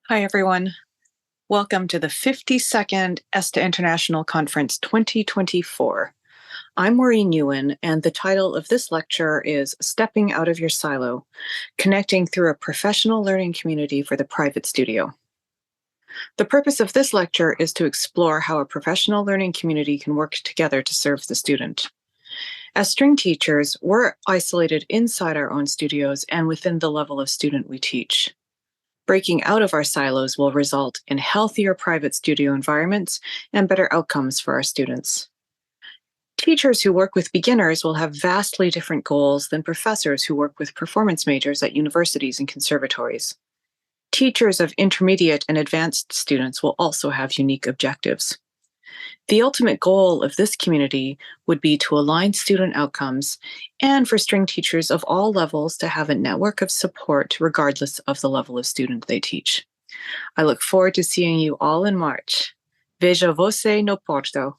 Hi, everyone. Welcome to the 52nd ESTA International Conference 2024. I'm Maureen Yuen, and the title of this lecture is Stepping Out of Your Silo, Connecting Through a Professional Learning Community for the Private Studio. The purpose of this lecture is to explore how a professional learning community can work together to serve the student. As string teachers, we're isolated inside our own studios and within the level of student we teach. Breaking out of our silos will result in healthier private studio environments and better outcomes for our students. Teachers who work with beginners will have vastly different goals than professors who work with performance majors at universities and conservatories. Teachers of intermediate and advanced students will also have unique objectives. The ultimate goal of this community would be to align student outcomes and for string teachers of all levels to have a network of support regardless of the level of student they teach. I look forward to seeing you all in March. Vejo você no Porto.